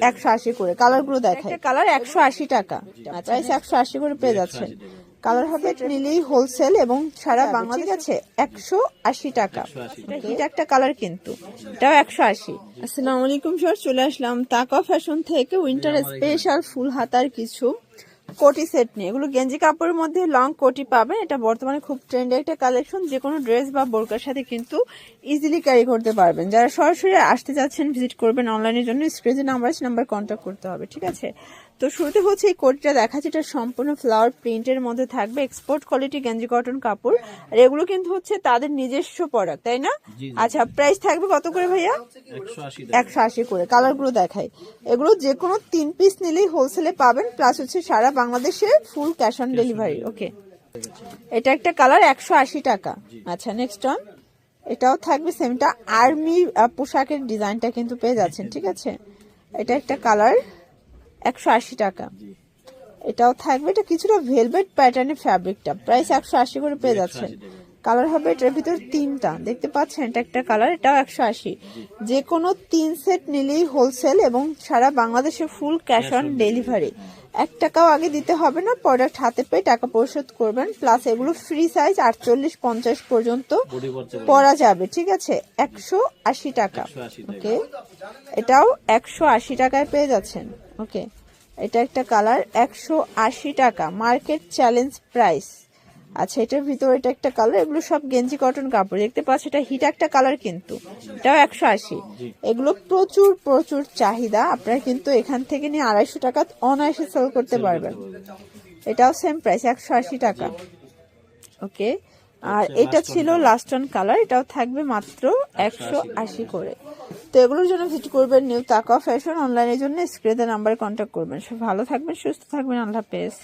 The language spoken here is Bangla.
180 করে। কালার গুলো দেখায়, কালার 180 টাকা, প্রাইস 180 করে পেয়ে যাচ্ছেন। কালার হবে নিলেই হোলসেল এবং সারা বাংলাদেশ আছে 180 টাকা। এটা একটা কালার কিন্তু এটাও 180। আসসালামু আলাইকুম স্যার, চলে আসলাম তাকওয়া ফ্যাশন থেকে উইন্টার স্পেশাল ফুল হাতার কিছু কোটি সেট নিয়ে। এগুলো গেঞ্জি কাপড়ের মধ্যে লং কোটি পাবেন। এটা বর্তমানে খুব ট্রেন্ডি একটা কালেকশন, যে কোনো ড্রেস বা বোরকার সাথে কিন্তু ইজিলি ক্যারি করতে পারবেন। যারা সরাসরি আসতে যাচ্ছেন ভিজিট করবেন অনলাইনের জন্য স্ক্রিনে নাম্বার কন্ট্যাক্ট করতে হবে, ঠিক আছে। তো শুরুতে হচ্ছে এই কোটিটা দেখাচ্ছে, এটা সম্পূর্ণ ফ্লাওয়ার প্রিন্টের মধ্যে থাকবে, এক্সপোর্ট কোয়ালিটি গেঞ্জি কটন কাপড়। আর এগুলো কিন্তু হচ্ছে তাদের নিজস্ব প্রোডাক্ট, তাই না? আচ্ছা, প্রাইস থাকবে কত করে ভাইয়া? 180 করে। কালার গুলো দেখাই, এগুলো যে কোনো 3 পিস নিলেই হোলসেলে পাবেন, প্লাস হচ্ছে সারা বাংলাদেশে ফুল ক্যাশ অন ডেলিভারি। ওকে, এটা একটা কালার 180 টাকা। আচ্ছা, নেক্সট অন, এটাও থাকবে সেমটা, আর্মি পোশাকের ডিজাইনটা কিন্তু পেয়ে যাচ্ছেন, ঠিক আছে। এটা একটা কালার 180 টাকা। এটাও থাকবে, এটা কিছুটা ভেলভেট প্যাটার্নের ফ্যাব্রিকটা, প্রাইস 180 করে পেয়ে যাচ্ছেন। কালার হবে এটার ভিতর 3টা, দেখতে পাচ্ছেন, এটা একটা কালার, এটাও 180। যে কোনো 3 সেট নিলেই হোলসেল এবং সারা বাংলাদেশে ফুল ক্যাশ অন ডেলিভারি। 1 টাকাও আগে দিতে হবে না, প্রোডাক্ট হাতে পেয়ে টাকা পরিশোধ করবেন। প্লাস এগুলো ফ্রি সাইজ 48-50 পর্যন্ত পরা যাবে, ঠিক আছে। 180 টাকা। ওকে, এটাও 180 টাকায় পেয়ে যাচ্ছেন। ওকে, এটা একটা কালার 180 টাকা, মার্কেট চ্যালেঞ্জ প্রাইস। আচ্ছা, এটার ভিতরে এটা একটা কালার, এগুলো সব গেঞ্জি কটন কাপড়, দেখতে পাচ্ছ, এটা হিট একটা কালার কিন্তু এটাও 180। এগুলো প্রচুর প্রচুর চাহিদা, আপনারা কিন্তু এখান থেকে নিয়ে 250 টাকা অনায়াসে সেল করতে পারবেন। এটাও সেম প্রাইস 180 টাকা। ওকে, আর এটা ছিল লাস্ট অন কালার, এটাও থাকবে মাত্র 180 করে। তো এগুলোর জন্য ভিজিট করবেন নিউ তাকওয়া ফ্যাশন, অনলাইনের জন্য স্ক্রিনে নাম্বারে কন্ট্যাক্ট করবেন। সব ভালো থাকবেন, সুস্থ থাকবেন, আল্লাহ হাফেজ।